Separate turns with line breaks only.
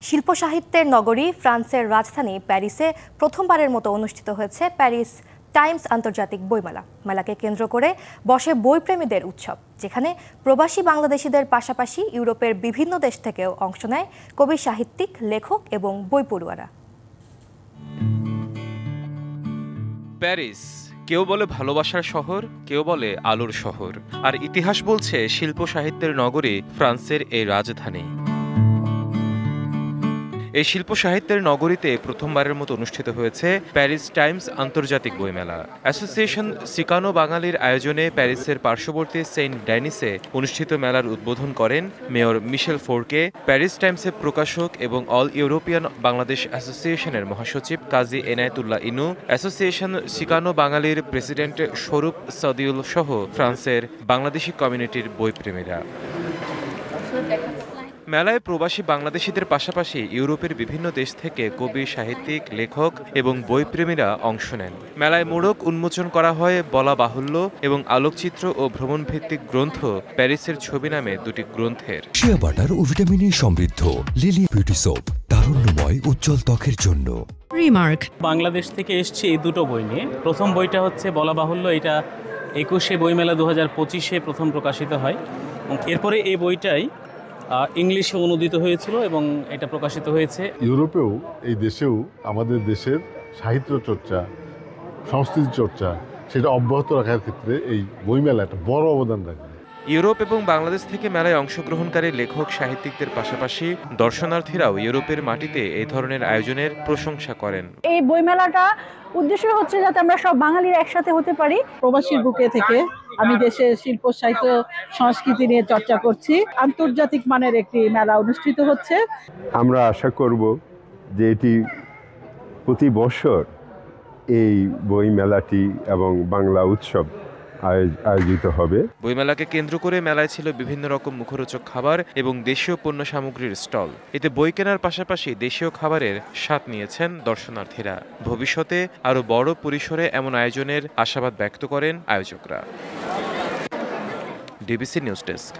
শিল্প সাহিত্যের নগরী ফ্রান্সের রাজধানী প্যারিসে প্রথমবারের মতো অনুষ্ঠিত হয়েছে প্যারিস টাইমস আন্তর্জাতিক বইমেলা। মেলাকে কেন্দ্র করে বসে বইপ্রেমীদের উৎসব, যেখানে প্রবাসী বাংলাদেশিদের পাশাপাশি ইউরোপের বিভিন্ন দেশ থেকেও অংশ নেয় কবি, সাহিত্যিক, লেখক এবং বই পড়ুয়ারা।
প্যারিস কেউ বলে ভালোবাসার শহর, কেউ বলে আলোর শহর, আর ইতিহাস বলছে শিল্প সাহিত্যের নগরী ফ্রান্সের এই রাজধানী। এই শিল্প সাহিত্যের নগরীতে প্রথমবারের মতো অনুষ্ঠিত হয়েছে প্যারিস টাইমস আন্তর্জাতিক বইমেলা। অ্যাসোসিয়েশন সিকানো বাঙালির আয়োজনে প্যারিসের পার্শ্ববর্তী সেন্ট ডেনিসে অনুষ্ঠিত মেলার উদ্বোধন করেন মেয়র মিশেল ফোরকে, প্যারিস টাইমসের প্রকাশক এবং অল ইউরোপিয়ান বাংলাদেশ অ্যাসোসিয়েশনের মহাসচিব কাজী এনায়েতুল্লাহ ইনু, অ্যাসোসিয়েশন সিকানো বাঙালির প্রেসিডেন্ট স্বরূপ সদিউল সহ ফ্রান্সের বাংলাদেশি কমিউনিটির বইপ্রেমীরা। মেলায় প্রবাসী বাংলাদেশিদের পাশাপাশি ইউরোপের বিভিন্ন দেশ থেকে কবি, সাহিত্যিক, লেখক এবং বইপ্রেমীরা অংশ নেন। মেলায় মোড়ক উন্মোচন করা হয় বলা বাহুল্য এবং আলোকচিত্র ও ভ্রমণভিত্তিক গ্রন্থ প্যারিসের ছবি নামে দুটি গ্রন্থের।
শিয়া বাটার ও ভিটামিনে সমৃদ্ধ লিলি বিউটি সোপ, তারুণ্যময় উজ্জ্বল ত্বকের জন্য।
রিমার্ক
বাংলাদেশ থেকে এসছে এই দুটো বই নিয়ে। প্রথম বইটা হচ্ছে বলা বাহুল্য, এটা 21শে বইমেলা 2025-এ প্রথম প্রকাশিত হয়। এরপরে এই বইটাই ইংলিশে অনুদিত হয়েছিল এবং এটা প্রকাশিত হয়েছে।
ইউরোপেও এই দেশেও আমাদের দেশের সাহিত্য চর্চা, সংস্কৃতি চর্চা সেটা অব্যাহত রাখার ক্ষেত্রে এই বইমেলা একটা বড় অবদান রাখবে।
ইউরোপ এবং বাংলাদেশ থেকে মেলায় অংশগ্রহণকারী লেখক, সাহিত্যিকদের পাশাপাশি দর্শনার্থীরাও ইউরোপের মাটিতে এই ধরনের আয়োজনের প্রশংসা করেন।
এই বইমেলাটা উদ্দেশ্য হচ্ছে যাতে আমরা সব বাঙালিরা একসাথে হতে পারি। প্রবাসীর বুকে থেকে আমি দেশের শিল্প, সাহিত্য, সংস্কৃতি নিয়ে চর্চা করছি। আন্তর্জাতিক মানের একটি মেলা অনুষ্ঠিত হচ্ছে।
আমরা আশা করব যে এটি প্রতি বছর এই বই মেলাটি এবং বাংলা উৎসব আয়োজিত হবে।
বইমেলাকে কেন্দ্র করে মেলায় ছিল বিভিন্ন রকম মুখরোচক খাবার এবং দেশীয় পণ্য সামগ্রীর স্টল। এতে বই কেনার পাশাপাশি দেশীয় খাবারের স্বাদ নিয়েছেন দর্শনার্থীরা। ভবিষ্যতে আরও বড় পরিসরে এমন আয়োজনের আশাবাদ ব্যক্ত করেন আয়োজকরা। DBC news desk.